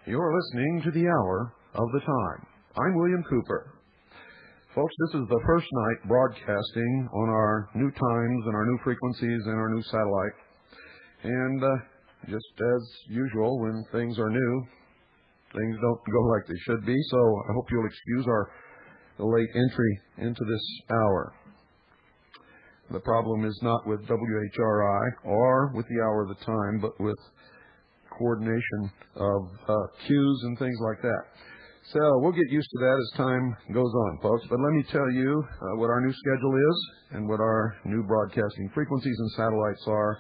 You're listening to The Hour of the Time. I'm William Cooper. Folks, this is the first night broadcasting on our new times and our new frequencies and our new satellite. And just as usual, when things are new, things don't go like they should be. So I hope you'll excuse the late entry into this hour. The problem is not with WHRI or with The Hour of the Time, but with coordination of cues and things like that. So we'll get used to that as time goes on, folks. But let me tell you what our new schedule is and what our new broadcasting frequencies and satellites are,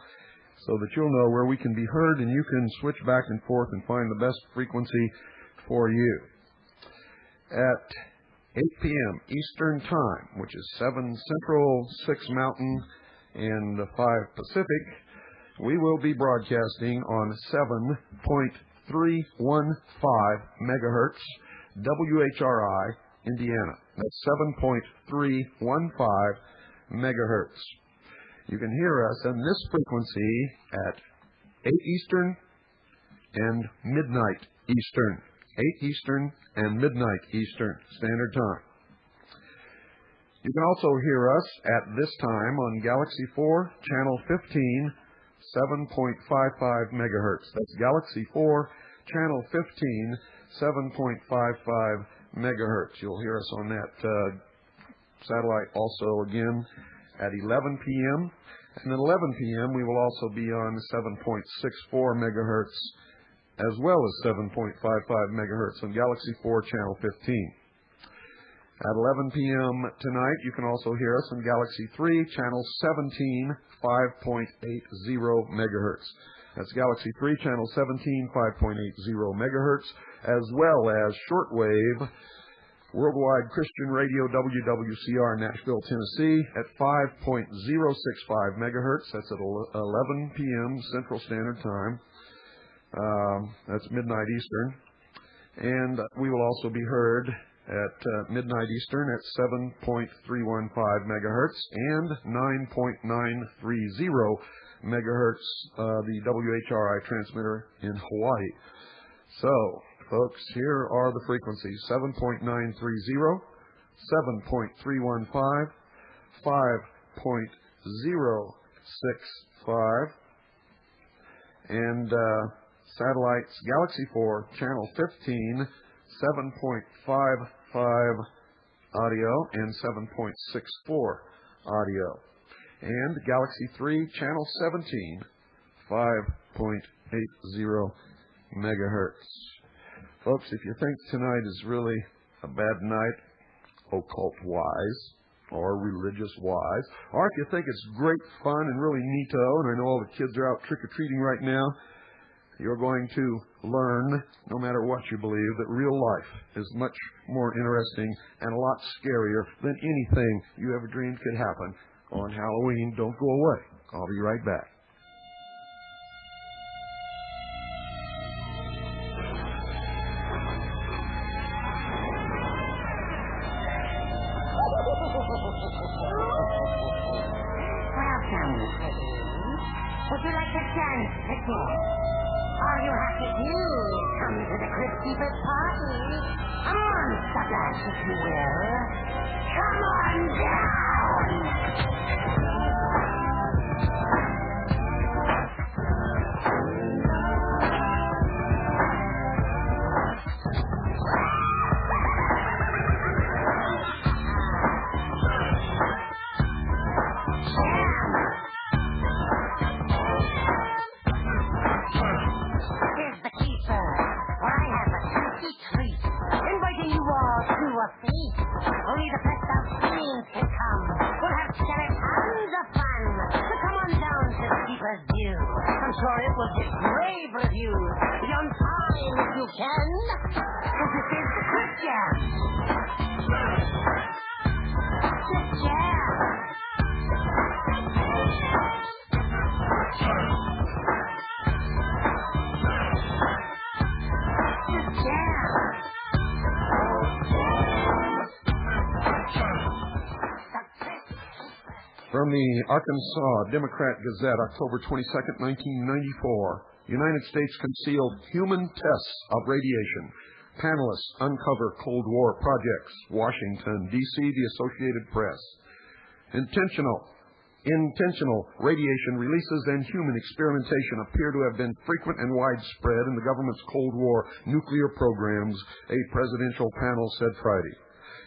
so that you'll know where we can be heard and you can switch back and forth and find the best frequency for you. At 8 p.m. Eastern Time, which is 7 Central, 6 Mountain, and 5 Pacific, we will be broadcasting on 7.315 megahertz, WHRI, Indiana. That's 7.315 megahertz. You can hear us on this frequency at 8 Eastern and midnight Eastern. 8 Eastern and midnight Eastern Standard Time. You can also hear us at this time on Galaxy 4, Channel 15, 7.55 megahertz. That's Galaxy 4, Channel 15, 7.55 megahertz. You'll hear us on that satellite also again at 11 p.m. And at 11 p.m. we will also be on 7.64 megahertz as well as 7.55 megahertz on Galaxy 4, Channel 15. At 11 p.m. tonight, you can also hear us on Galaxy 3, Channel 17, 5.80 megahertz. That's Galaxy 3, Channel 17, 5.80 megahertz, as well as shortwave Worldwide Christian Radio WWCR Nashville, Tennessee at 5.065 megahertz. That's at 11 p.m. Central Standard Time. That's midnight Eastern. And we will also be heard at midnight Eastern at 7.315 megahertz and 9.930 megahertz, the WHRI transmitter in Hawaii. So, folks, here are the frequencies: 7.930, 7.315, 5.065, and satellites Galaxy 4, Channel 15, 7.55 audio and 7.64 audio. And Galaxy 3, Channel 17, 5.80 megahertz. Folks, if you think tonight is really a bad night, occult-wise, or religious-wise, or if you think it's great fun and really neato, and I know all the kids are out trick-or-treating right now, you're going to learn, no matter what you believe, that real life is much more interesting and a lot scarier than anything you ever dreamed could happen on Halloween. Don't go away. I'll be right back. Welcome, ladies. Would you like to dance again? Are you happy to come to the Crypt Keeper's party? A monster bash, if you will. Come on down! a feast. Only the best of fiends can come. We'll have tons of fun. So come on down to the Keeper's View. I'm sure it will get rave reviews. Be on time if you can. Because this is the Crypt Jam. Crypt Jam. From the Arkansas Democrat Gazette, October 22nd, 1994. United States concealed human tests of radiation. Panelists uncover Cold War projects. Washington, D.C., the Associated Press. Intentional radiation releases and human experimentation appear to have been frequent and widespread in the government's Cold War nuclear programs, a presidential panel said Friday.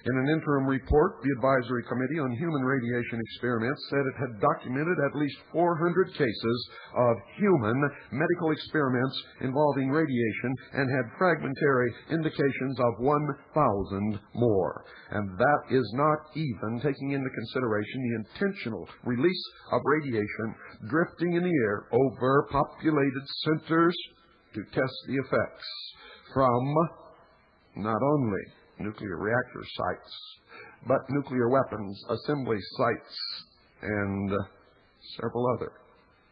In an interim report, the Advisory Committee on Human Radiation Experiments said it had documented at least 400 cases of human medical experiments involving radiation and had fragmentary indications of 1,000 more. And that is not even taking into consideration the intentional release of radiation drifting in the air over populated centers to test the effects from not only nuclear reactor sites, but nuclear weapons assembly sites and several other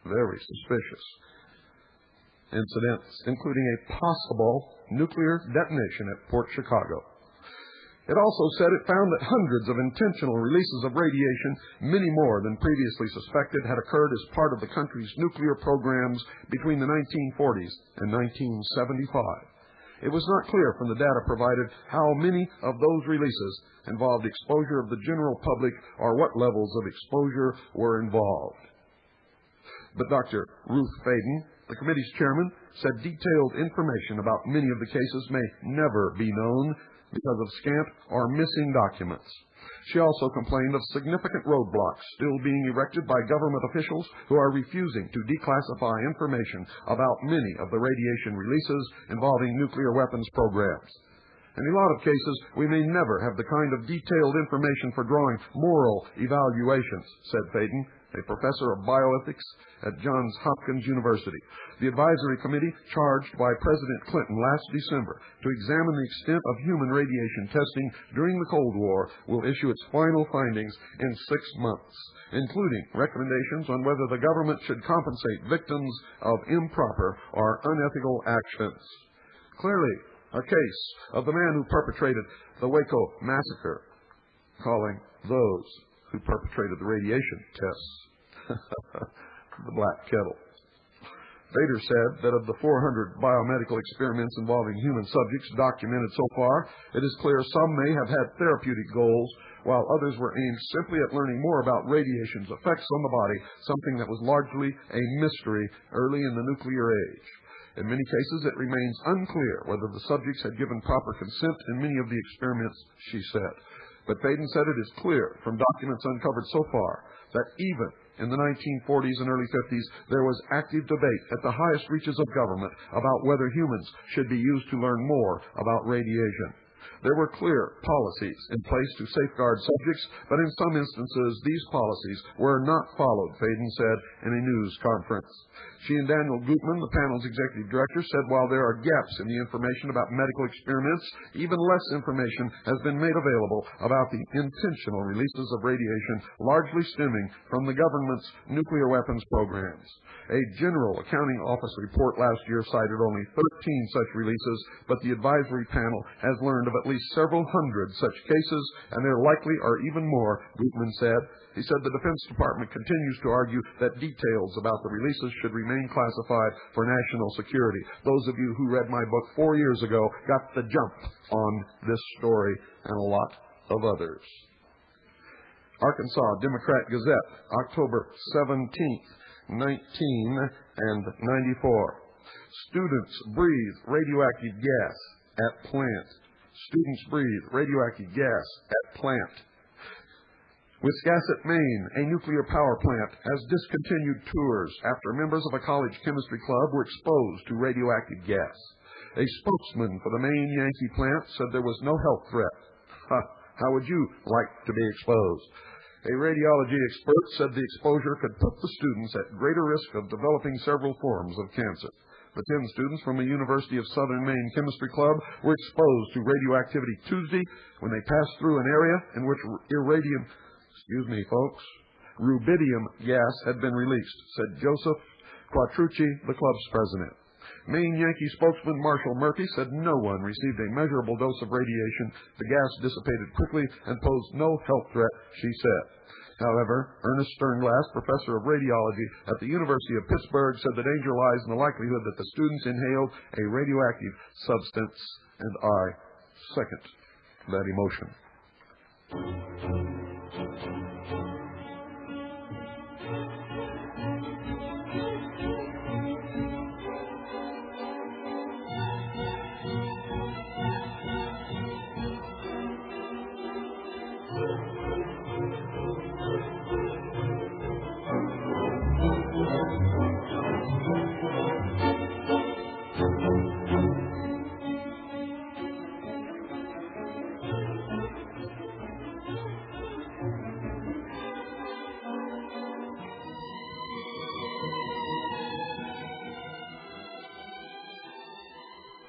very suspicious incidents, including a possible nuclear detonation at Port Chicago. It also said it found that hundreds of intentional releases of radiation, many more than previously suspected, had occurred as part of the country's nuclear programs between the 1940s and 1975. It was not clear from the data provided how many of those releases involved exposure of the general public or what levels of exposure were involved. But Dr. Ruth Faden, the committee's chairman, said detailed information about many of the cases may never be known because of scant or missing documents. She also complained of significant roadblocks still being erected by government officials who are refusing to declassify information about many of the radiation releases involving nuclear weapons programs. In a lot of cases, we may never have the kind of detailed information for drawing moral evaluations, said Faden, a professor of bioethics at Johns Hopkins University. The advisory committee, charged by President Clinton last December to examine the extent of human radiation testing during the Cold War, will issue its final findings in 6 months, including recommendations on whether the government should compensate victims of improper or unethical actions. Clearly, a case of the man who perpetrated the Waco massacre, calling those who perpetrated the radiation tests the black kettle. Vader said that of the 400 biomedical experiments involving human subjects documented so far, it is clear some may have had therapeutic goals, while others were aimed simply at learning more about radiation's effects on the body, something that was largely a mystery early in the nuclear age. In many cases, it remains unclear whether the subjects had given proper consent in many of the experiments, she said. But Faden said it is clear from documents uncovered so far that even in the 1940s and early 50s, there was active debate at the highest reaches of government about whether humans should be used to learn more about radiation. There were clear policies in place to safeguard subjects, but in some instances, these policies were not followed, Faden said in a news conference. She and Daniel Gutman, the panel's executive director, said while there are gaps in the information about medical experiments, even less information has been made available about the intentional releases of radiation, largely stemming from the government's nuclear weapons programs. A General Accounting Office report last year cited only 13 such releases, but the advisory panel has learned of at least several hundred such cases, and there likely are even more, Gutman said. He said the Defense Department continues to argue that details about the releases should remain classified for national security. Those of you who read my book 4 years ago got the jump on this story and a lot of others. Arkansas Democrat Gazette, October 17th, 1994. Students breathe radioactive gas at plant. Students breathe radioactive gas at plant. Wiscasset, Maine, a nuclear power plant, has discontinued tours after members of a college chemistry club were exposed to radioactive gas. A spokesman for the Maine Yankee plant said there was no health threat. How would you like to be exposed? A radiology expert said the exposure could put the students at greater risk of developing several forms of cancer. The 10 students from the University of Southern Maine Chemistry Club were exposed to radioactivity Tuesday when they passed through an area in which rubidium gas had been released, said Joseph Quattrucci, the club's president. Maine Yankee spokesman Marshall Murphy said no one received a measurable dose of radiation. The gas dissipated quickly and posed no health threat, she said. However, Ernest Sternglass, professor of radiology at the University of Pittsburgh, said the danger lies in the likelihood that the students inhaled a radioactive substance, and I second that emotion.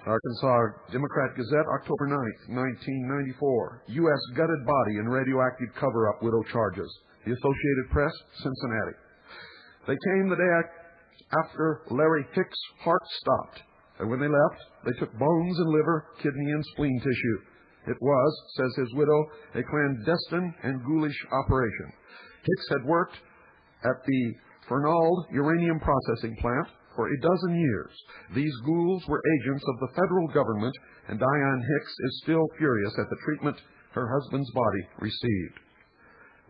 Arkansas Democrat Gazette, October 9th, 1994. U.S. gutted body in radioactive cover-up, widow charges. The Associated Press, Cincinnati. They came the day after Larry Hicks' heart stopped, and when they left, they took bones and liver, kidney, and spleen tissue. It was, says his widow, a clandestine and ghoulish operation. Hicks had worked at the Fernald uranium processing plant for a dozen years. These ghouls were agents of the federal government, and Diane Hicks is still furious at the treatment her husband's body received.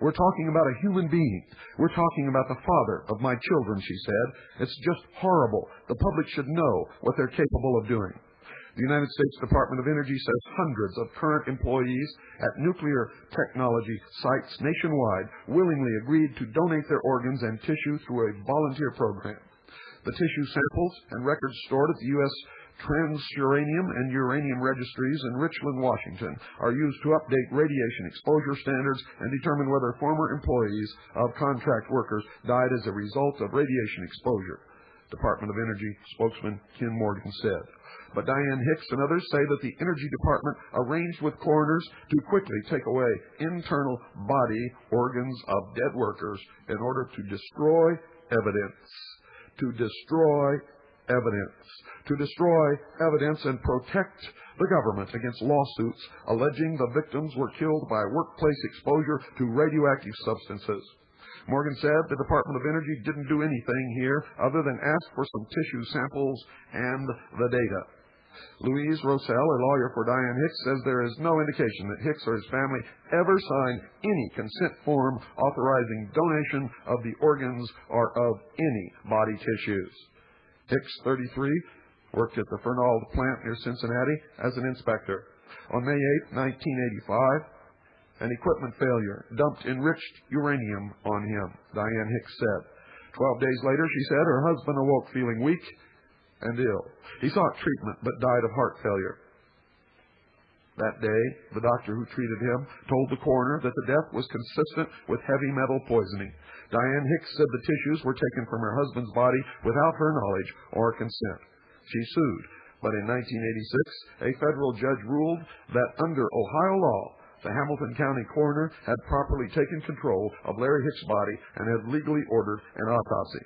We're talking about a human being. We're talking about the father of my children, she said. It's just horrible. The public should know what they're capable of doing. The United States Department of Energy says hundreds of current employees at nuclear technology sites nationwide willingly agreed to donate their organs and tissue through a volunteer program. The tissue samples and records stored at the U.S. Transuranium and Uranium Registries in Richland, Washington, are used to update radiation exposure standards and determine whether former employees of contract workers died as a result of radiation exposure, Department of Energy spokesman Ken Morgan said. But Diane Hicks and others say that the Energy Department arranged with coroners to quickly take away internal body organs of dead workers in order to destroy evidence. To destroy evidence and protect the government against lawsuits alleging the victims were killed by workplace exposure to radioactive substances. Morgan said the Department of Energy didn't do anything here other than ask for some tissue samples and the data. Louise Rossell, a lawyer for Diane Hicks, says there is no indication that Hicks or his family ever signed any consent form authorizing donation of the organs or of any body tissues. Hicks, 33, worked at the Fernald plant near Cincinnati as an inspector. On May 8, 1985, an equipment failure dumped enriched uranium on him, Diane Hicks said. 12 days later, she said, her husband awoke feeling weak and ill. He sought treatment but died of heart failure. That day, the doctor who treated him told the coroner that the death was consistent with heavy metal poisoning. Diane Hicks said the tissues were taken from her husband's body without her knowledge or consent. She sued, but in 1986, a federal judge ruled that under Ohio law, the Hamilton County coroner had properly taken control of Larry Hicks' body and had legally ordered an autopsy.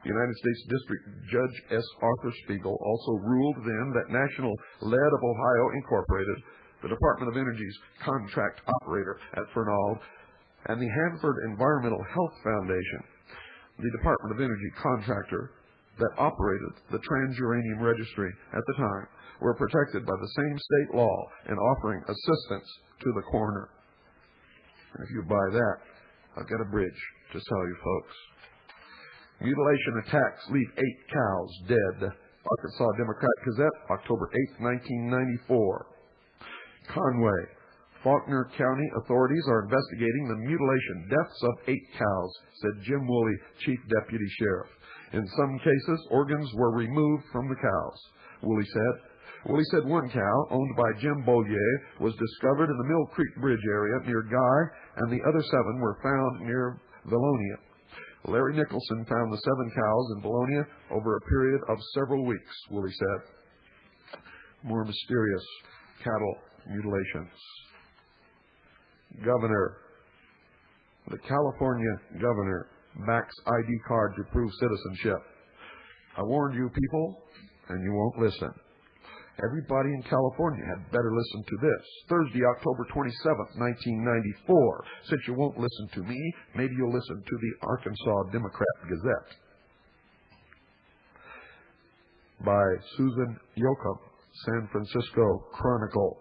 The United States District Judge S. Arthur Spiegel also ruled then that National Lead of Ohio Incorporated, the Department of Energy's contract operator at Fernald, and the Hanford Environmental Health Foundation, the Department of Energy contractor that operated the Transuranium Registry at the time, were protected by the same state law in offering assistance to the coroner. And if you buy that, I've got a bridge to sell you folks. Mutilation attacks leave 8 cows dead. Arkansas Democrat Gazette, October 8, 1994. Conway. Faulkner County authorities are investigating the mutilation deaths of 8 cows, said Jim Woolley, Chief Deputy Sheriff. In some cases, organs were removed from the cows. Woolley said, Willie said one cow, owned by Jim Bollier, was discovered in the Mill Creek Bridge area near Guy, and the other 7 were found near Valonia. Larry Nicholson found the 7 cows in Valonia over a period of several weeks, Willie said. More mysterious cattle mutilations. Governor. The California governor backs ID card to prove citizenship. I warned you people, and you won't listen. Everybody in California had better listen to this. Thursday, October 27th, 1994. Since you won't listen to me, maybe you'll listen to the Arkansas Democrat Gazette. By Susan Yoakum, San Francisco Chronicle.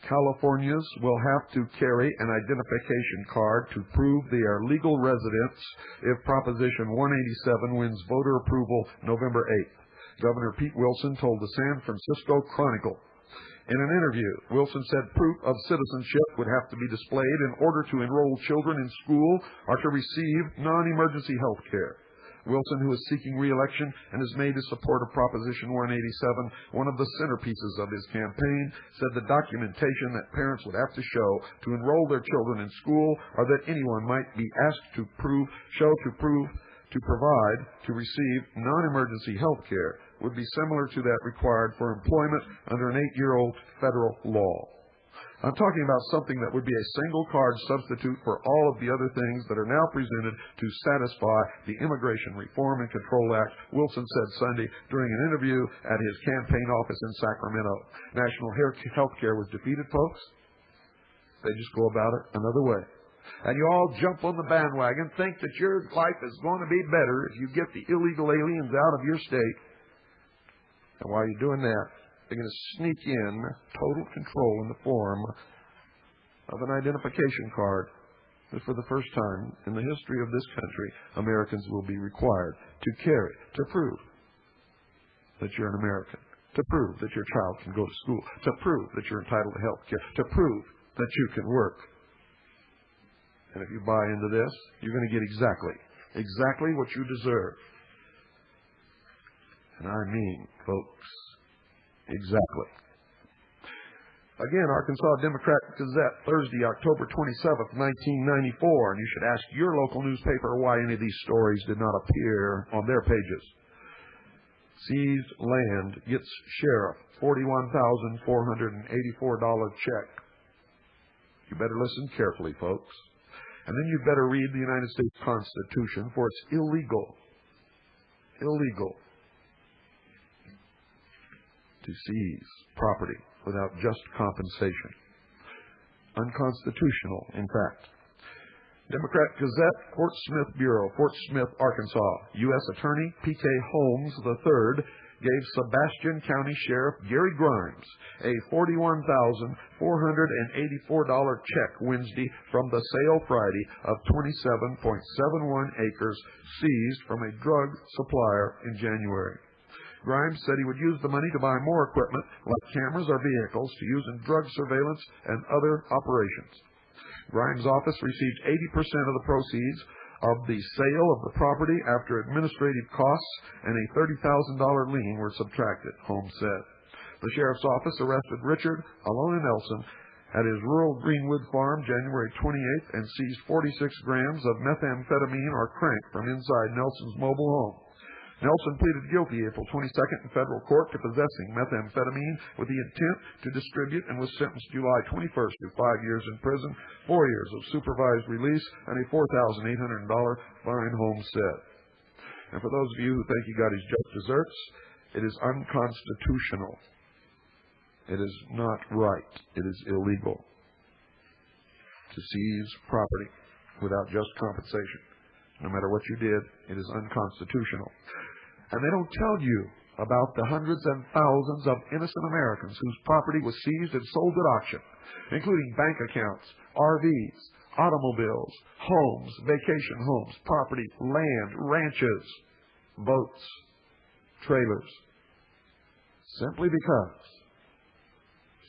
Californians will have to carry an identification card to prove they are legal residents if Proposition 187 wins voter approval November 8th. Governor Pete Wilson told the San Francisco Chronicle. In an interview, Wilson said proof of citizenship would have to be displayed in order to enroll children in school or to receive non-emergency health care. Wilson, who is seeking re-election and is made to support of Proposition 187, one of the centerpieces of his campaign, said the documentation that parents would have to show to enroll their children in school or that anyone might be asked to provide to receive non-emergency health care would be similar to that required for employment under an 8-year-old federal law. I'm talking about something that would be a single card substitute for all of the other things that are now presented to satisfy the Immigration Reform and Control Act, Wilson said Sunday during an interview at his campaign office in Sacramento. National health care was defeated, folks. They just go about it another way. And you all jump on the bandwagon, think that your life is going to be better if you get the illegal aliens out of your state. And while you're doing that, they're going to sneak in total control in the form of an identification card that for the first time in the history of this country, Americans will be required to carry, to prove that you're an American, to prove that your child can go to school, to prove that you're entitled to health care, to prove that you can work. And if you buy into this, you're going to get exactly what you deserve. And I mean, folks, exactly. Again, Arkansas Democrat Gazette, Thursday, October 27th, 1994. And you should ask your local newspaper why any of these stories did not appear on their pages. Seized land gets sheriff $41,484 check. You better listen carefully, folks. And then you'd better read the United States Constitution, for it's illegal to seize property without just compensation. Unconstitutional, in fact. Democrat Gazette, Fort Smith Bureau, Fort Smith, Arkansas. U.S. Attorney P.K. Holmes III gave Sebastian County Sheriff Gary Grimes a $41,484 check Wednesday from the sale Friday of 27.71 acres seized from a drug supplier in January. Grimes said he would use the money to buy more equipment, like cameras or vehicles, to use in drug surveillance and other operations. Grimes' office received 80% of the proceeds of the sale of the property after administrative costs and a $30,000 lien were subtracted, Holmes said. The sheriff's office arrested Richard Alona Nelson at his rural Greenwood farm January 28th and seized 46 grams of methamphetamine or crank from inside Nelson's mobile home. Nelson pleaded guilty April 22nd in federal court to possessing methamphetamine with the intent to distribute and was sentenced July 21st to 5 years in prison, 4 years of supervised release, and a $4,800 fine, Holmes said. And for those of you who think he got his just desserts, it is unconstitutional. It is not right. It is illegal to seize property without just compensation. No matter what you did, it is unconstitutional. And they don't tell you about the hundreds and thousands of innocent Americans whose property was seized and sold at auction, including bank accounts, RVs, automobiles, homes, vacation homes, property, land, ranches, boats, trailers, simply because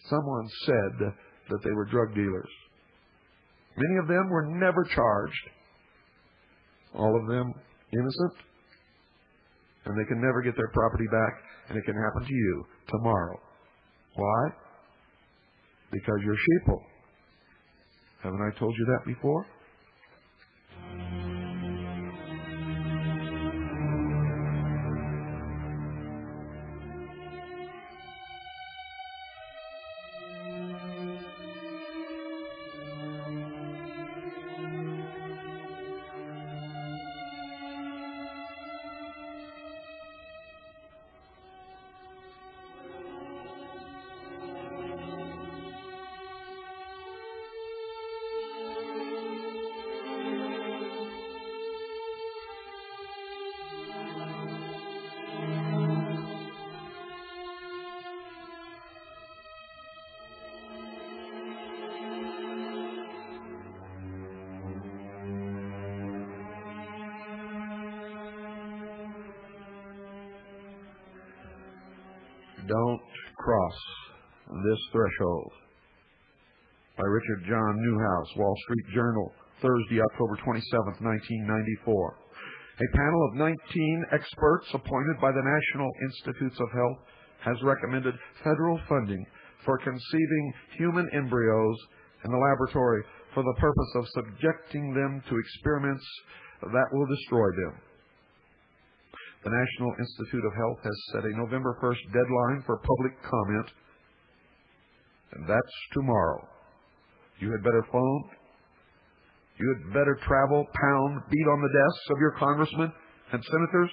someone said that they were drug dealers. Many of them were never charged. All of them innocent. And they can never get their property back, and it can happen to you tomorrow Why? Because you're sheeple. Haven't I told you that before? Don't cross this threshold. By Richard John Newhouse, Wall Street Journal, Thursday, October 27th, 1994. A panel of 19 experts appointed by the National Institutes of Health has recommended federal funding for conceiving human embryos in the laboratory for the purpose of subjecting them to experiments that will destroy them. The National Institute of Health has set a November 1st deadline for public comment, and that's tomorrow. You had better phone. You had better travel, pound, beat on the desks of your congressmen and senators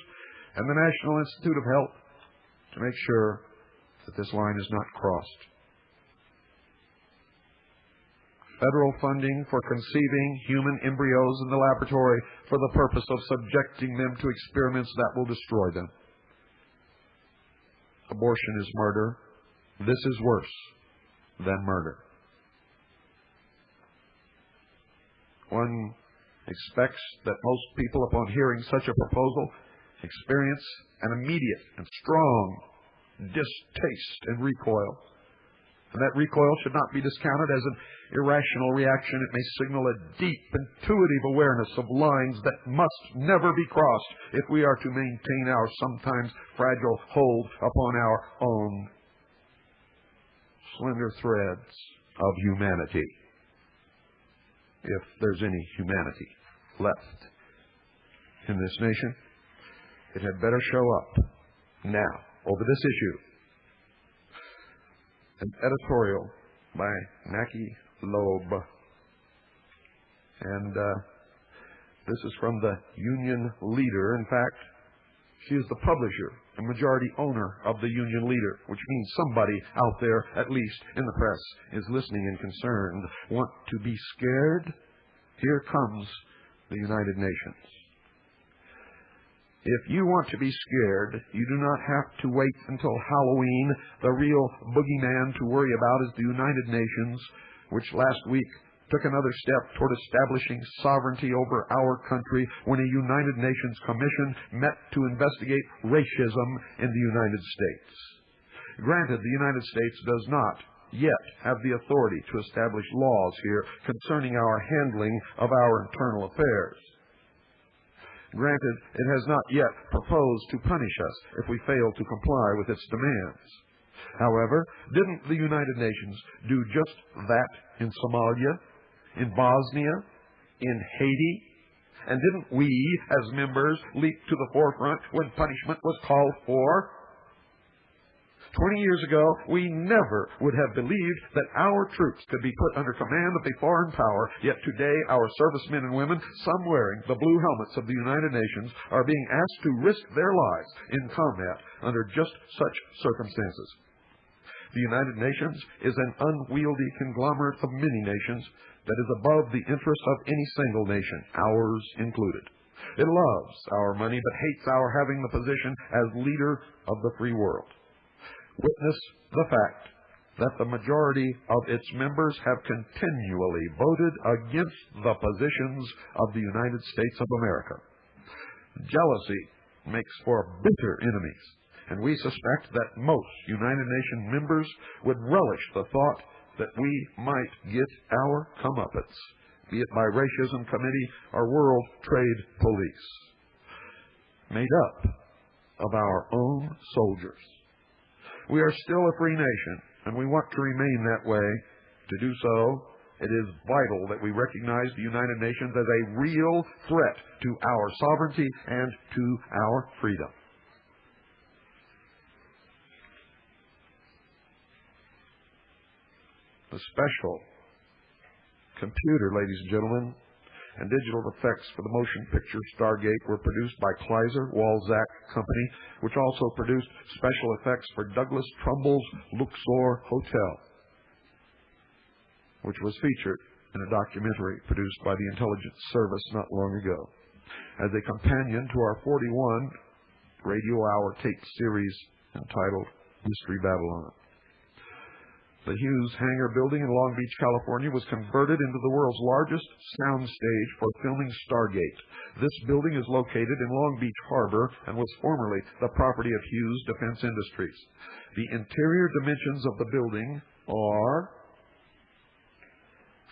and the National Institute of Health to make sure that this line is not crossed. Federal funding for conceiving human embryos in the laboratory for the purpose of subjecting them to experiments that will destroy them. Abortion is murder. This is worse than murder. One expects that most people, upon hearing such a proposal, experience an immediate and strong distaste and recoil. And that recoil should not be discounted as an irrational reaction. It may signal a deep, intuitive awareness of lines that must never be crossed if we are to maintain our sometimes fragile hold upon our own slender threads of humanity. If there's any humanity left in this nation, it had better show up now over this issue. An editorial by Mackie Loeb. And this is from the Union Leader. In fact, she is the publisher and majority owner of the Union Leader, which means somebody out there, at least in the press, is listening and concerned. Want to be scared? Here comes the United Nations. If you want to be scared, you do not have to wait until Halloween. The real boogeyman to worry about is the United Nations, which last week took another step toward establishing sovereignty over our country when a United Nations Commission met to investigate racism in the United States. Granted, the United States does not yet have the authority to establish laws here concerning our handling of our internal affairs. Granted, it has not yet proposed to punish us if we fail to comply with its demands. However, didn't the United Nations do just that in Somalia, in Bosnia, in Haiti? And didn't we, as members, leap to the forefront when punishment was called for? 20 years ago, we never would have believed that our troops could be put under command of a foreign power, yet today our servicemen and women, some wearing the blue helmets of the United Nations, are being asked to risk their lives in combat under just such circumstances. The United Nations is an unwieldy conglomerate of many nations that is above the interests of any single nation, ours included. It loves our money but hates our having the position as leader of the free world. Witness the fact that the majority of its members have continually voted against the positions of the United States of America. Jealousy makes for bitter enemies, and we suspect that most United Nations members would relish the thought that we might get our comeuppance, be it by Racism Committee or World Trade Police, made up of our own soldiers. We are still a free nation, and we want to remain that way. To do so, it is vital that we recognize the United Nations as a real threat to our sovereignty and to our freedom. The special computer, ladies and gentlemen, and digital effects for the motion picture Stargate were produced by Kleiser Walzak Company, which also produced special effects for Douglas Trumbull's Luxor Hotel, which was featured in a documentary produced by the Intelligence Service not long ago. As a companion to our 41 radio hour tape series entitled Mystery Babylon. The Hughes Hangar building in Long Beach, California was converted into the world's largest soundstage for filming Stargate. This building is located in Long Beach Harbor and was formerly the property of Hughes Defense Industries. The interior dimensions of the building are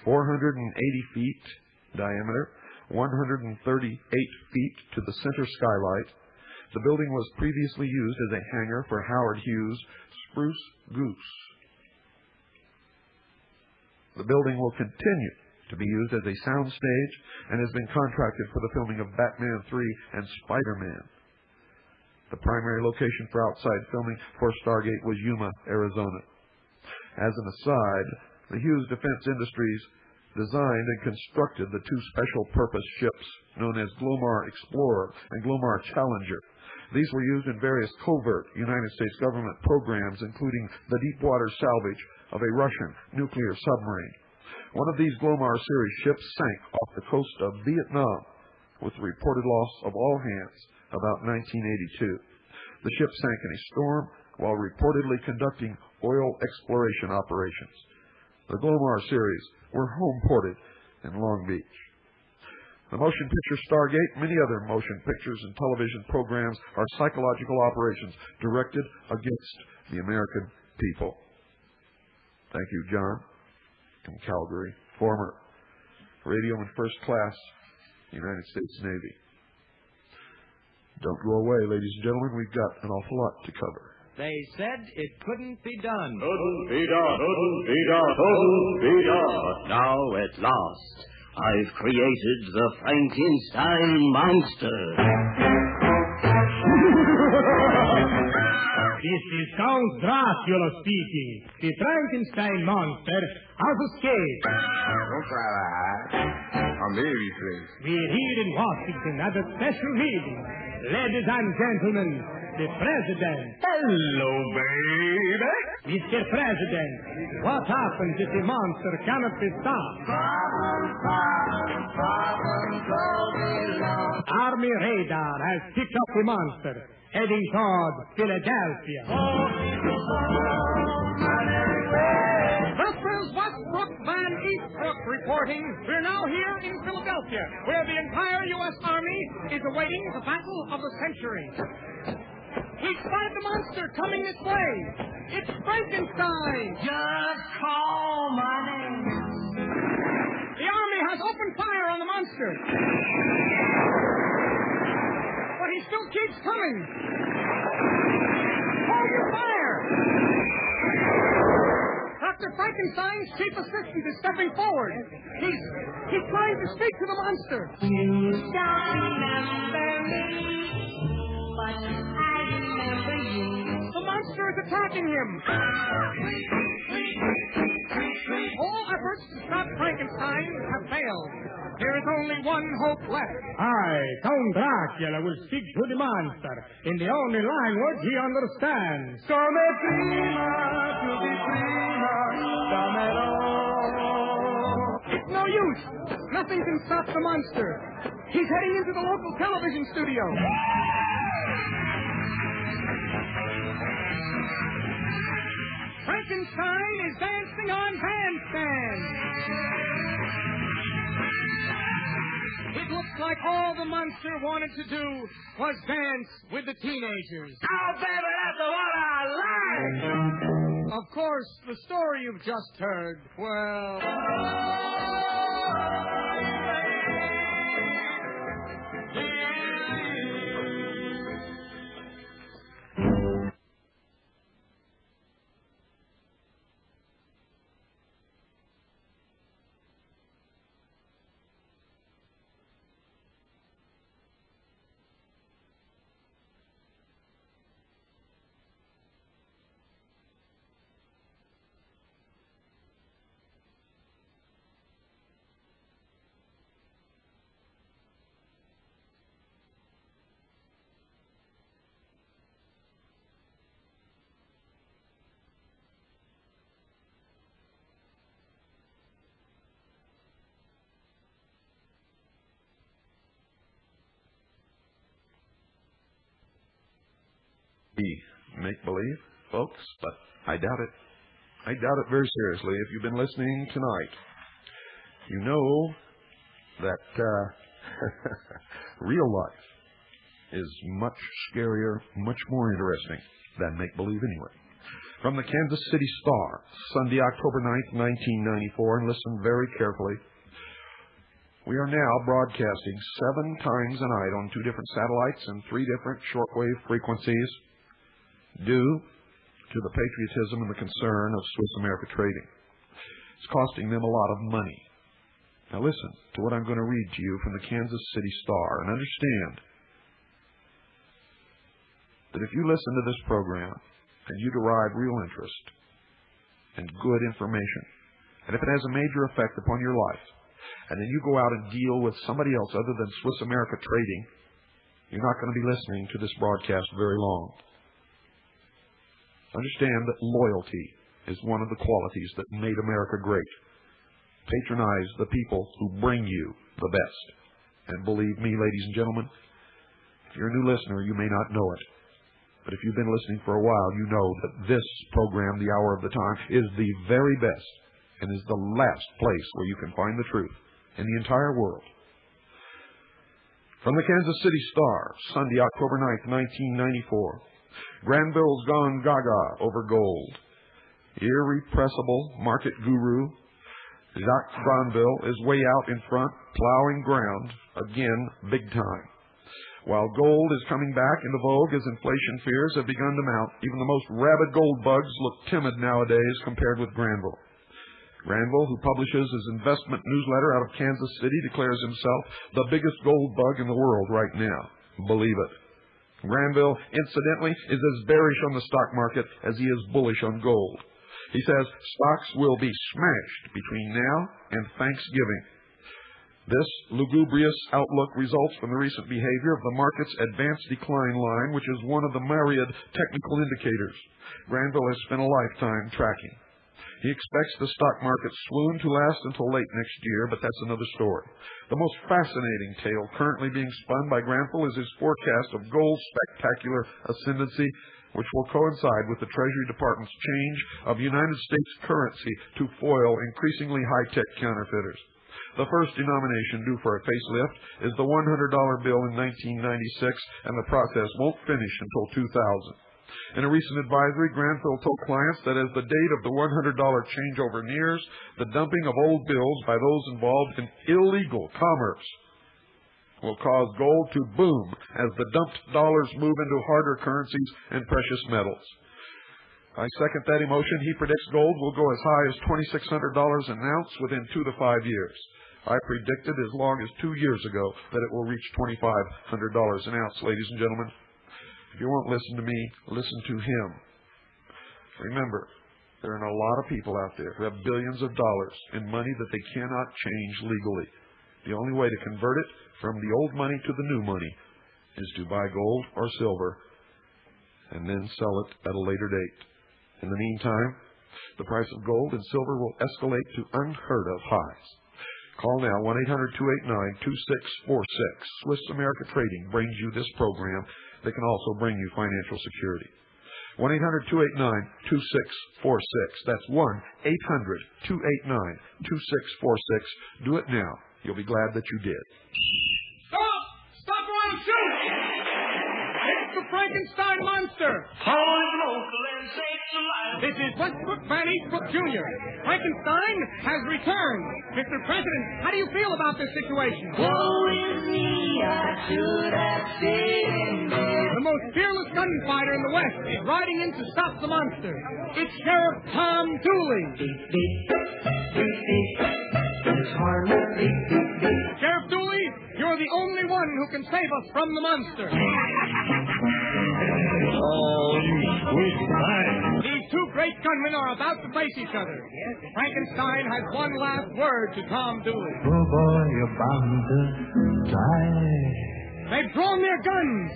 480 feet diameter, 138 feet to the center skylight. The building was previously used as a hangar for Howard Hughes' Spruce Goose. The building will continue to be used as a soundstage and has been contracted for the filming of Batman 3 and Spider-Man. The primary location for outside filming for Stargate was Yuma, Arizona. As an aside, the Hughes Defense Industries designed and constructed the two special-purpose ships known as Glomar Explorer and Glomar Challenger. These were used in various covert United States government programs, including the deepwater salvage of a Russian nuclear submarine. One of these Glomar series ships sank off the coast of Vietnam with the reported loss of all hands about 1982. The ship sank in a storm while reportedly conducting oil exploration operations. The Glomar series were home ported in Long Beach. The motion picture Stargate, many other motion pictures and television programs are psychological operations directed against the American people. Thank you, John, in Calgary, former radioman first class, United States Navy. Don't go away, ladies and gentlemen. We've got an awful lot to cover. They said it couldn't be done. Couldn't be done. Couldn't be done. Couldn't be done. Now, at last, I've created the Frankenstein monster. This is Count Dracula speaking. The Frankenstein monster has escaped. Don't try to hide. I'm babyface. We're here in Washington at a special meeting. Ladies and gentlemen, the President. Hello, baby. Mr. President, what happens if the monster cannot be stopped? Army radar has picked up the monster, heading toward Philadelphia. This is Westbrook Van Eastbrook reporting. We're now here in Philadelphia, where the entire U.S. Army is awaiting the battle of the century. We spotted the monster coming this way. It's Frankenstein. Just call my name. The Army has opened fire on the monster. But he still keeps coming. Hold your fire. Dr. Frankenstein's chief assistant is stepping forward. He's trying to speak to the monster. You don't remember me, but I remember you. The monster is attacking him. All efforts to stop Frankenstein have failed. There is only one hope left. I, Count Dracula, will speak to the monster in the only language he understands. Come prima to be prima, damelo. It's no use. Nothing can stop the monster. He's heading into the local television studio. Frankenstein is dancing on bandstand. It looks like all the monster wanted to do was dance with the teenagers. Oh, baby, that's the one I like. Of course, the story you've just heard, well... be make-believe, folks, but I doubt it. I doubt it very seriously. If you've been listening tonight, you know that real life is much scarier, much more interesting than make-believe anyway. From the Kansas City Star, Sunday, October 9th, 1994, and listen very carefully. We are now broadcasting 7 times a night on 2 different satellites and 3 different shortwave frequencies due to the patriotism and the concern of Swiss America Trading. It's costing them a lot of money. Now listen to what I'm going to read to you from the Kansas City Star and understand that if you listen to this program and you derive real interest and good information, and if it has a major effect upon your life, and then you go out and deal with somebody else other than Swiss America Trading, you're not going to be listening to this broadcast very long. Understand that loyalty is one of the qualities that made America great. Patronize the people who bring you the best. And believe me, ladies and gentlemen, if you're a new listener, you may not know it. But if you've been listening for a while, you know that this program, The Hour of the Time, is the very best and is the last place where you can find the truth in the entire world. From the Kansas City Star, Sunday, October 9th, 1994. Granville's gone gaga over gold. Irrepressible market guru Jacques Granville is way out in front, plowing ground, again, big time. While gold is coming back into vogue as inflation fears have begun to mount, even the most rabid gold bugs look timid nowadays compared with Granville. Granville, who publishes his investment newsletter out of Kansas City, declares himself the biggest gold bug in the world right now. Believe it. Granville, incidentally, is as bearish on the stock market as he is bullish on gold. He says stocks will be smashed between now and Thanksgiving. This lugubrious outlook results from the recent behavior of the market's advanced decline line, which is one of the myriad technical indicators Granville has spent a lifetime tracking. He expects the stock market swoon to last until late next year, but that's another story. The most fascinating tale currently being spun by Granville is his forecast of gold's spectacular ascendancy, which will coincide with the Treasury Department's change of United States currency to foil increasingly high-tech counterfeiters. The first denomination due for a facelift is the $100 bill in 1996, and the process won't finish until 2000. In a recent advisory, Granville told clients that as the date of the $100 changeover nears, the dumping of old bills by those involved in illegal commerce will cause gold to boom as the dumped dollars move into harder currencies and precious metals. I second that emotion. He predicts gold will go as high as $2,600 an ounce within 2 to 5 years. I predicted as long as 2 years ago that it will reach $2,500 an ounce, ladies and gentlemen. If you won't listen to me, listen to him. Remember, there are a lot of people out there who have billions of dollars in money that they cannot change legally. The only way to convert it from the old money to the new money is to buy gold or silver and then sell it at a later date. In the meantime, the price of gold and silver will escalate to unheard of highs. Call now, 1-800-289-2646. Swiss America Trading brings you this program. They can also bring you financial security. 1-800-289-2646. That's 1-800-289-2646. Do it now. You'll be glad that you did. Stop! Stop or I'll shoot! It's the Frankenstein monster! This is Westbrook Van Eastbrook Jr. Frankenstein has returned. Mr. President, how do you feel about this situation? Woe is me, I should have seen it. The most fearless gunfighter in the West is riding in to stop the monster. It's Sheriff Tom Dooley. Beep, beep, beep, beep. It's harmless, beep, beep, beep. Sheriff Dooley, you're the only one who can save us from the monster. Oh, you sweet man. These two great gunmen are about to face each other. Frankenstein has one last word to Tom Dooley. Oh, boy, you're bound to die. They've drawn their guns.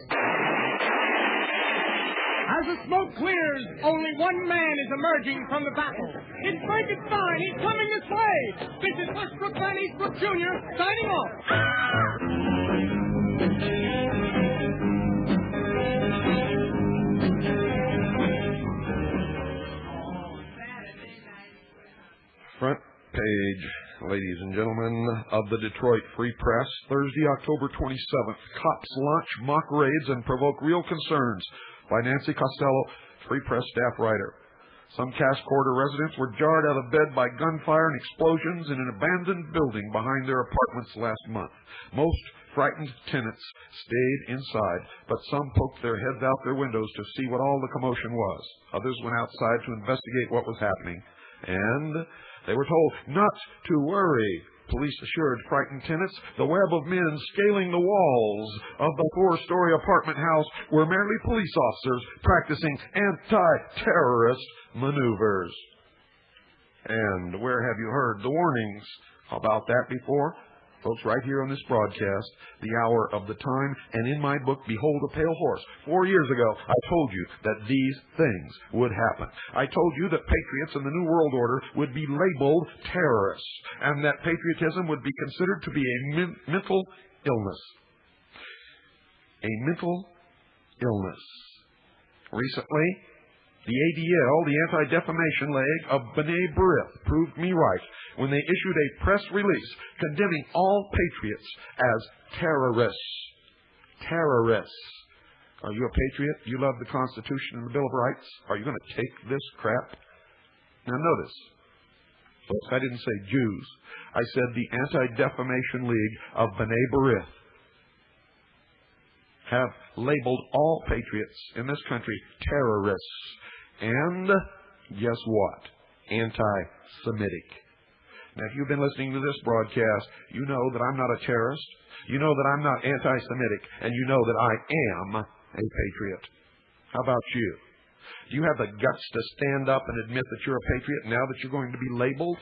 As the smoke clears, only one man is emerging from the battle. It's Frankenstein. He's coming this way. This is Westbrook Van Eastbrook Jr. signing off. page, ladies and gentlemen, of the Detroit Free Press, Thursday, October 27th. Cops launch mock raids and provoke real concerns, by Nancy Costello, Free Press staff writer. Some Cass Corridor residents were jarred out of bed by gunfire and explosions in an abandoned building behind their apartments last month. Most frightened tenants stayed inside, but some poked their heads out their windows to see what all the commotion was. Others went outside to investigate what was happening, and they were told not to worry. Police assured frightened tenants the web of men scaling the walls of the 4-story apartment house were merely police officers practicing anti-terrorist maneuvers. And where have you heard the warnings about that before? Folks, right here on this broadcast, the hour of the time, and in my book, Behold a Pale Horse. 4 years ago, I told you that these things would happen. I told you that patriots in the New World Order would be labeled terrorists, and that patriotism would be considered to be a mental illness. A mental illness. Recently, the ADL, the Anti-Defamation League of B'nai B'rith, proved me right when they issued a press release condemning all patriots as terrorists. Terrorists. Are you a patriot? You love the Constitution and the Bill of Rights? Are you going to take this crap? Now notice, folks, I didn't say Jews. I said the Anti-Defamation League of B'nai B'rith have labeled all patriots in this country terrorists. And guess what? Anti-Semitic. Now, if you've been listening to this broadcast, you know that I'm not a terrorist. You know that I'm not anti-Semitic. And you know that I am a patriot. How about you? Do you have the guts to stand up and admit that you're a patriot now that you're going to be labeled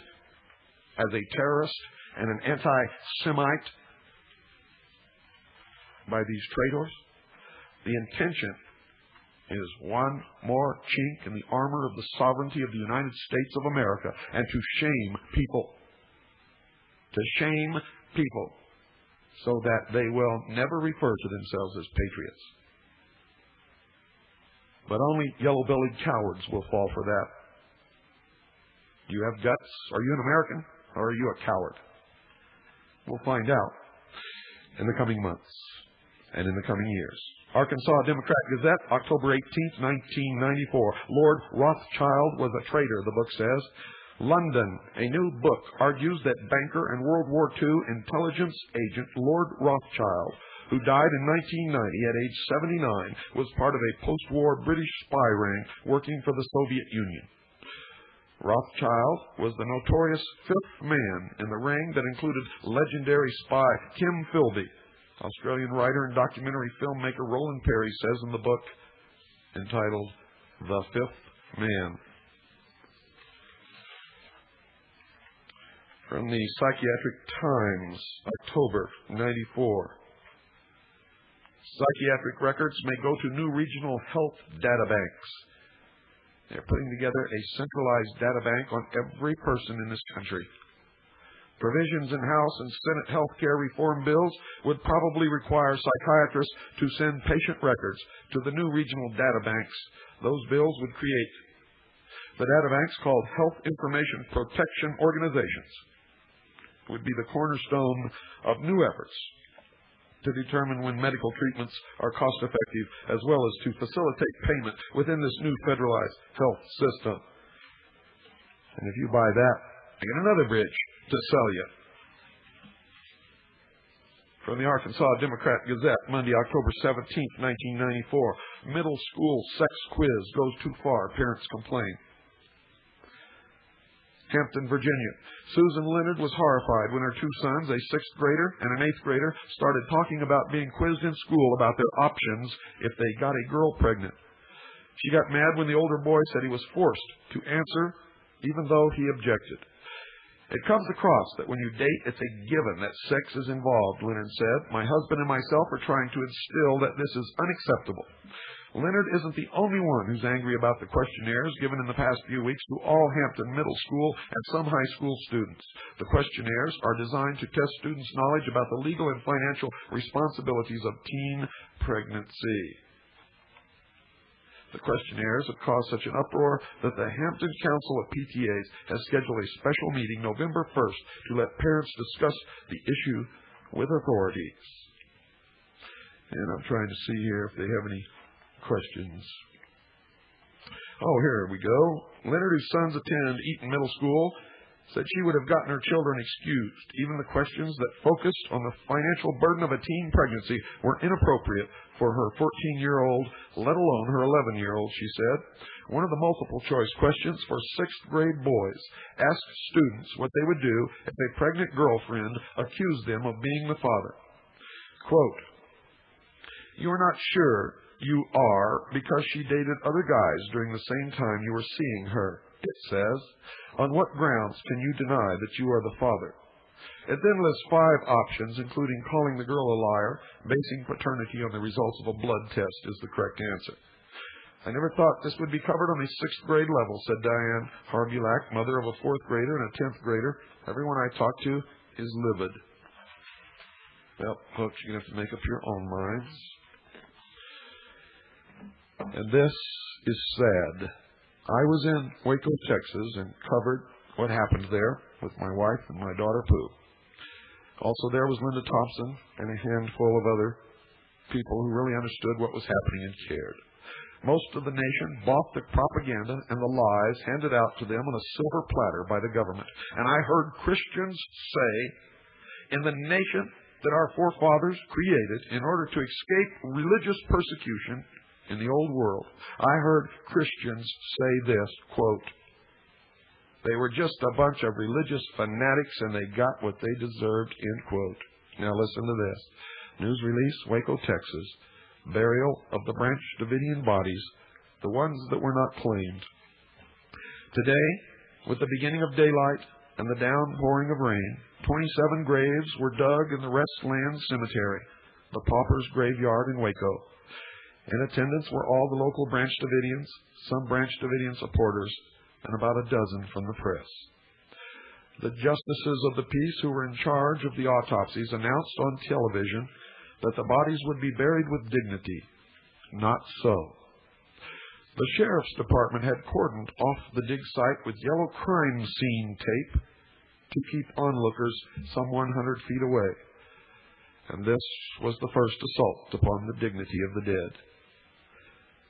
as a terrorist and an anti-Semite by these traitors? The intention is one more chink in the armor of the sovereignty of the United States of America, and to shame people. To shame people so that they will never refer to themselves as patriots. But only yellow-bellied cowards will fall for that. Do you have guts? Are you an American, or are you a coward? We'll find out in the coming months and in the coming years. Arkansas Democrat-Gazette, October 18th, 1994. Lord Rothschild was a traitor, the book says. London, a new book argues that banker and World War II intelligence agent Lord Rothschild, who died in 1990 at age 79, was part of a post-war British spy ring working for the Soviet Union. Rothschild was the notorious fifth man in the ring that included legendary spy Kim Philby. Australian writer and documentary filmmaker Roland Perry says in the book entitled The Fifth Man. From the Psychiatric Times, October 94. Psychiatric records may go to new regional health data banks. They're putting together a centralized data bank on every person in this country. Provisions in House and Senate health care reform bills would probably require psychiatrists to send patient records to the new regional data banks. Those bills would create the data banks called Health Information Protection Organizations. It would be the cornerstone of new efforts to determine when medical treatments are cost-effective, as well as to facilitate payment within this new federalized health system. And if you buy that, I get another bridge to sell you. From the Arkansas Democrat-Gazette, Monday, October 17th, 1994. Middle school sex quiz goes too far, parents complain. Hampton, Virginia. Susan Leonard was horrified when her two sons, a 6th grader and an 8th grader, started talking about being quizzed in school about their options if they got a girl pregnant. She got mad when the older boy said he was forced to answer, even though he objected. It comes across that when you date, it's a given that sex is involved, Leonard said. My husband and myself are trying to instill that this is unacceptable. Leonard isn't the only one who's angry about the questionnaires given in the past few weeks to all Hampton middle school and some high school students. The questionnaires are designed to test students' knowledge about the legal and financial responsibilities of teen pregnancy. The questionnaires have caused such an uproar that the Hampton Council of PTAs has scheduled a special meeting November 1st to let parents discuss the issue with authorities. And I'm trying to see here if they have any questions. Oh, here we go. Leonard, whose sons attend Eaton Middle School, said she would have gotten her children excused. Even the questions that focused on the financial burden of a teen pregnancy were inappropriate for her 14-year-old, let alone her 11-year-old, she said. One of the multiple-choice questions for 6th grade boys asked students what they would do if a pregnant girlfriend accused them of being the father. Quote, "You are not sure you are because she dated other guys during the same time you were seeing her," it says. "On what grounds can you deny that you are the father?" It then lists 5 options, including calling the girl a liar, basing paternity on the results of a blood test is the correct answer. "I never thought this would be covered on a 6th grade level," said Diane Harbulac, mother of a 4th grader and a 10th grader. "Everyone I talk to is livid." Well, folks, you're going to have to make up your own minds. And this is sad. I was in Waco, Texas, and covered what happened there with my wife and my daughter, Pooh. Also there was Linda Thompson and a handful of other people who really understood what was happening and cared. Most of the nation bought the propaganda and the lies handed out to them on a silver platter by the government. And I heard Christians say, in the nation that our forefathers created in order to escape religious persecution in the old world, I heard Christians say this, quote, "They were just a bunch of religious fanatics and they got what they deserved," end quote. Now listen to this. News release, Waco, Texas. Burial of the Branch Davidian bodies, the ones that were not claimed. Today, with the beginning of daylight and the downpouring of rain, 27 graves were dug in the Restland Cemetery, the Paupers Graveyard in Waco. In attendance were all the local Branch Davidians, some Branch Davidian supporters, and about a dozen from the press. The justices of the peace who were in charge of the autopsies announced on television that the bodies would be buried with dignity. Not so. The sheriff's department had cordoned off the dig site with yellow crime scene tape to keep onlookers some 100 feet away. And this was the first assault upon the dignity of the dead.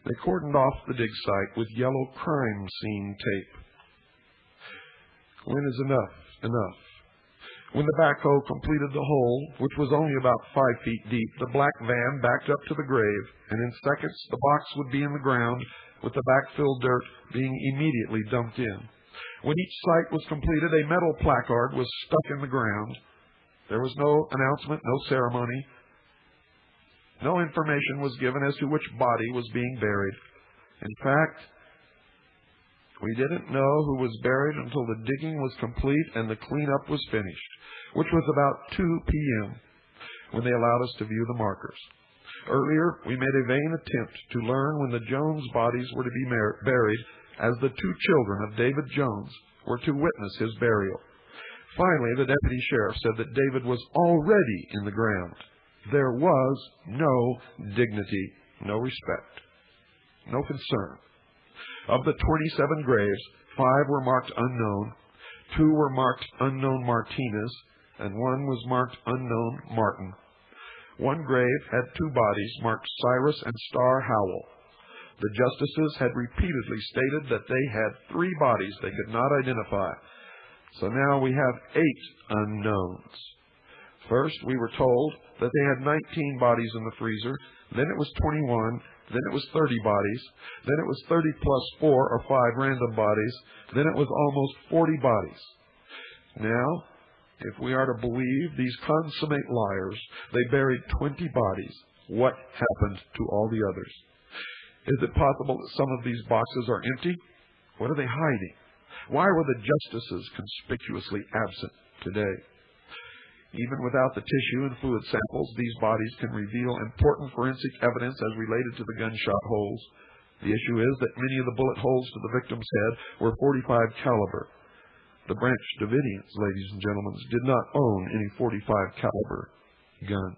They cordoned off the dig site with yellow crime scene tape. When is enough enough? When the backhoe completed the hole, which was only about 5 feet deep, the black van backed up to the grave, and in seconds the box would be in the ground, with the backfilled dirt being immediately dumped in. When each site was completed, a metal placard was stuck in the ground. There was no announcement, no ceremony. No information was given as to which body was being buried. In fact, we didn't know who was buried until the digging was complete and the cleanup was finished, which was about 2 p.m. when they allowed us to view the markers. Earlier, we made a vain attempt to learn when the Jones bodies were to be buried, as the 2 children of David Jones were to witness his burial. Finally, the deputy sheriff said that David was already in the ground. There was no dignity, no respect, no concern. Of the 27 graves, 5 were marked unknown, 2 were marked unknown Martinez, and 1 was marked unknown Martin. 1 grave had 2 bodies marked Cyrus and Star Howell. The justices had repeatedly stated that they had 3 bodies they could not identify. So now we have 8 unknowns. First, we were told that they had 19 bodies in the freezer, then it was 21, then it was 30 bodies, then it was 30 plus 4 or 5 random bodies, then it was almost 40 bodies. Now, if we are to believe these consummate liars, they buried 20 bodies. What happened to all the others? Is it possible that some of these boxes are empty? What are they hiding? Why were the justices conspicuously absent today? Even without the tissue and fluid samples, these bodies can reveal important forensic evidence as related to the gunshot holes. The issue is that many of the bullet holes to the victim's head were .45 caliber. The Branch Davidians, ladies and gentlemen, did not own any .45 caliber guns.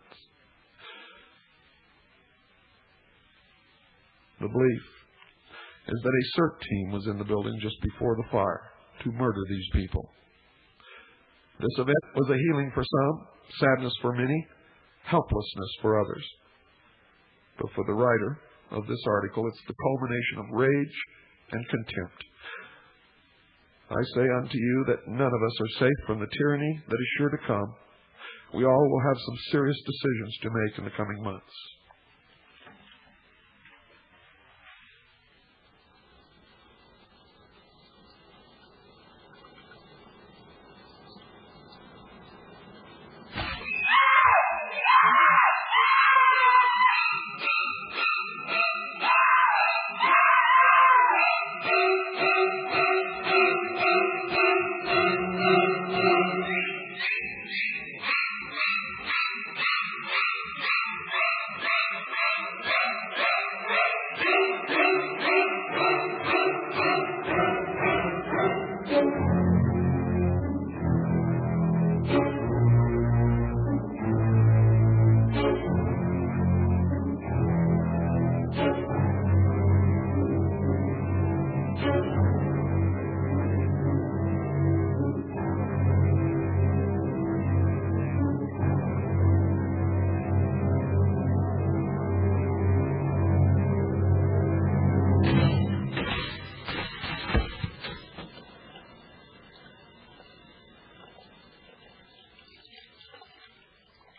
The belief is that a CERT team was in the building just before the fire to murder these people. This event was a healing for some, sadness for many, helplessness for others. But for the writer of this article, it's the culmination of rage and contempt. I say unto you that none of us are safe from the tyranny that is sure to come. We all will have some serious decisions to make in the coming months.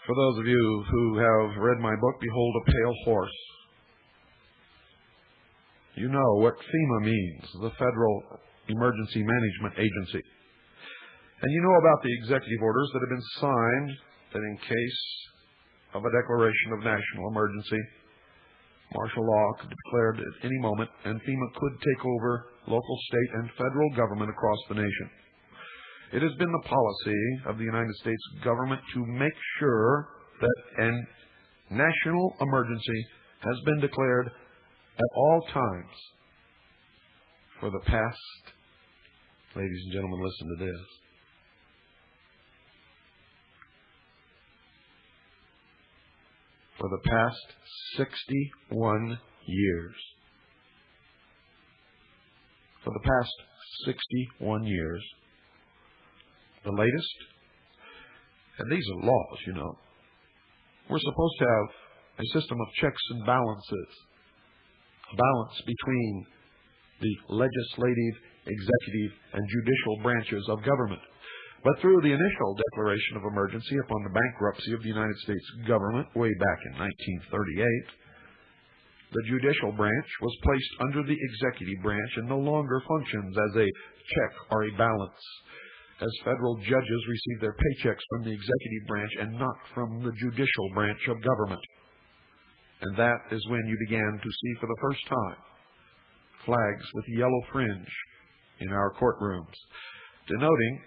For those of you who have read my book, Behold a Pale Horse, you know what FEMA means, the Federal Emergency Management Agency. And you know about the executive orders that have been signed that in case of a declaration of national emergency, martial law could be declared at any moment, and FEMA could take over local, state, and federal government across the nation. It has been the policy of the United States government to make sure that a national emergency has been declared at all times for the past, ladies and gentlemen, listen to this, for the past 61 years. For the past 61 years. The latest, and these are laws, you know. We're supposed to have a system of checks and balances, a balance between the legislative, executive, and judicial branches of government. But through the initial declaration of emergency upon the bankruptcy of the United States government way back in 1938, the judicial branch was placed under the executive branch and no longer functions as a check or a balance, as federal judges receive their paychecks from the executive branch and not from the judicial branch of government. And that is when you began to see for the first time flags with yellow fringe in our courtrooms, denoting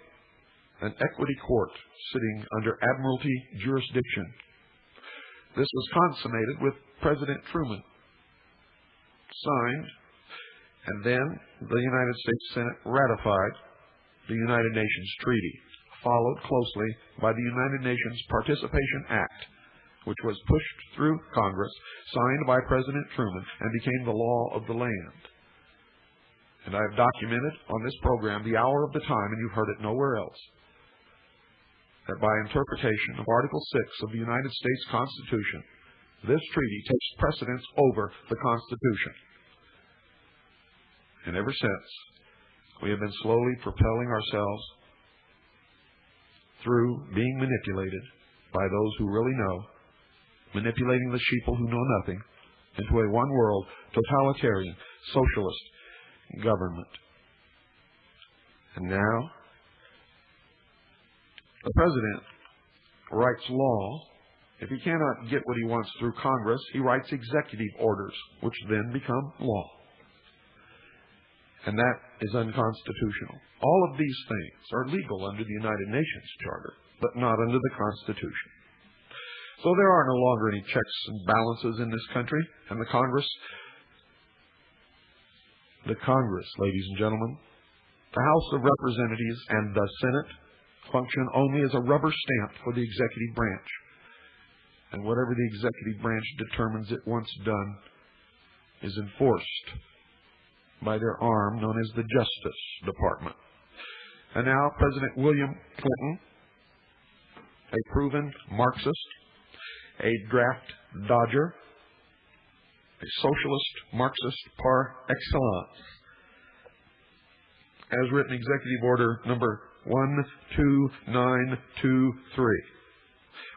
an equity court sitting under admiralty jurisdiction. This was consummated with President Truman, signed, and then the United States Senate ratified the United Nations Treaty, followed closely by the United Nations Participation Act, which was pushed through Congress, signed by President Truman, and became the law of the land. And I have documented on this program the hour of the time, and you've heard it nowhere else, that by interpretation of Article 6 of the United States Constitution, this treaty takes precedence over the Constitution. And ever since, we have been slowly propelling ourselves through being manipulated by those who really know, manipulating the sheeple who know nothing, into a one-world, totalitarian, socialist government. And now, the President writes law. If he cannot get what he wants through Congress, he writes executive orders, which then become law. And that is unconstitutional. All of these things are legal under the United Nations Charter, but not under the Constitution. So there are no longer any checks and balances in this country, and the Congress, ladies and gentlemen, the House of Representatives and the Senate function only as a rubber stamp for the executive branch. And whatever the executive branch determines it wants done is enforced by their arm known as the Justice Department. And now President William Clinton, a proven Marxist, a draft dodger, a socialist Marxist par excellence, has written Executive Order number 12923.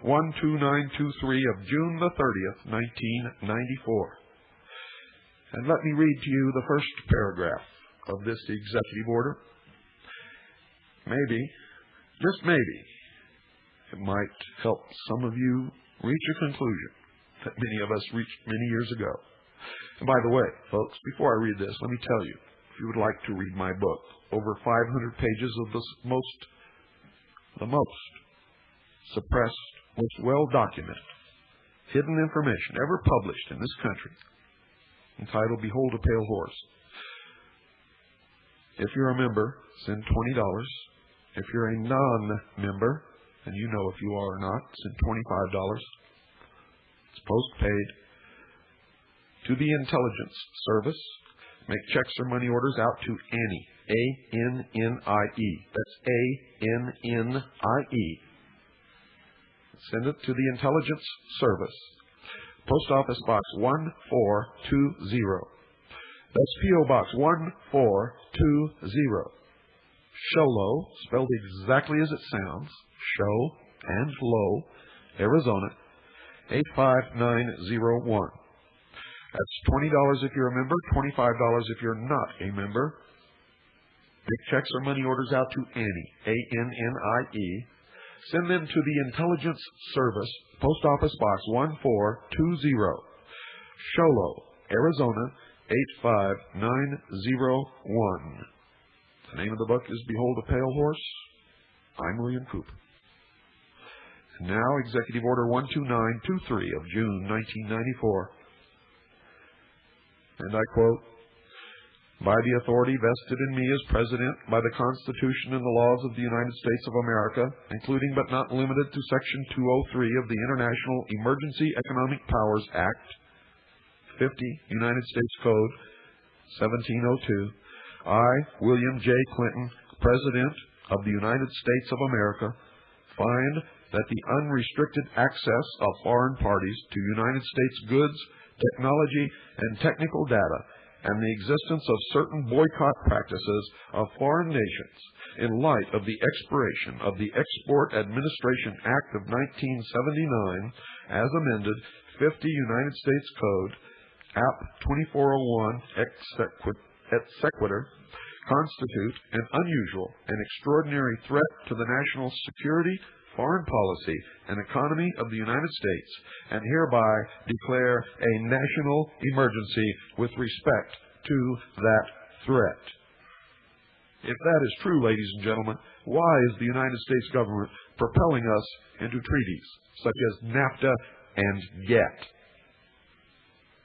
12923 of June the 30th, 1994. And let me read to you the first paragraph of this executive order. Maybe, just maybe, it might help some of you reach a conclusion that many of us reached many years ago. And by the way, folks, before I read this, let me tell you, if you would like to read my book, over 500 pages of the most suppressed, most well-documented, hidden information ever published in this country, entitled Behold a Pale Horse. If you're a member, send $20. If you're a non-member, and you know if you are or not, send $25. It's post-paid. To the Intelligence Service, make checks or money orders out to Annie, A-N-N-I-E. That's A-N-N-I-E. Send it to the Intelligence Service, Post Office Box 1420. That's P.O. Box 1420. Sholo, spelled exactly as it sounds, Show and Low, Arizona, 85901. That's $20 if you're a member, $25 if you're not a member. Big checks or money orders out to Annie, A-N-N-I-E. Send them to the Intelligence Service, Post Office Box 1420, Sholo, Arizona, 85901. The name of the book is Behold a Pale Horse. I'm William Cooper. And now, Executive Order 12923 of June 1994. And I quote, by the authority vested in me as President by the Constitution and the laws of the United States of America, including but not limited to Section 203 of the International Emergency Economic Powers Act, 50 United States Code 1702, I, William J. Clinton, President of the United States of America, find that the unrestricted access of foreign parties to United States goods, technology, and technical data, and the existence of certain boycott practices of foreign nations in light of the expiration of the Export Administration Act of 1979, as amended, 50 United States Code, App 2401 et sequitur, constitute an unusual and extraordinary threat to the national security, foreign policy, and economy of the United States, and hereby declare a national emergency with respect to that threat. If that is true, ladies and gentlemen, why is the United States government propelling us into treaties such as NAFTA and GATT?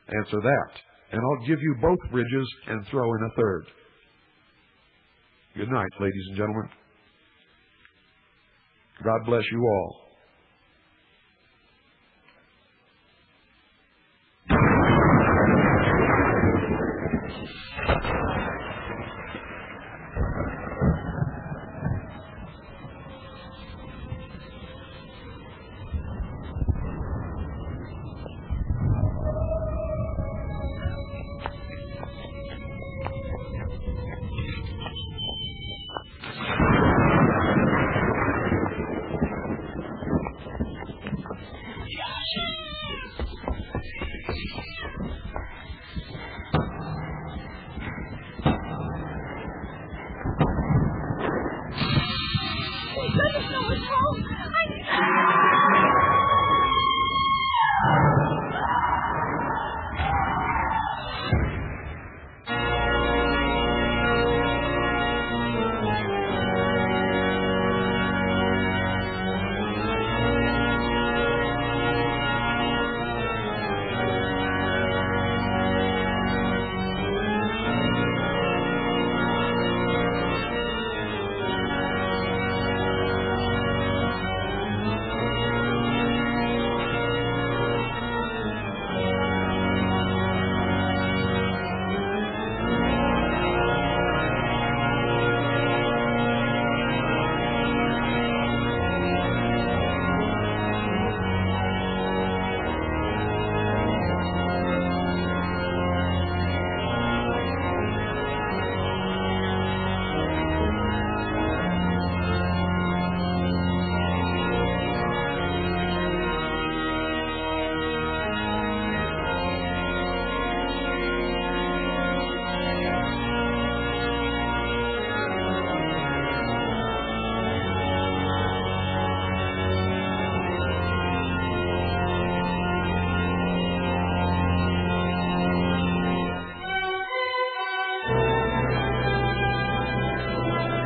Answer that, and I'll give you both bridges and throw in a third. Good night, ladies and gentlemen. God bless you all.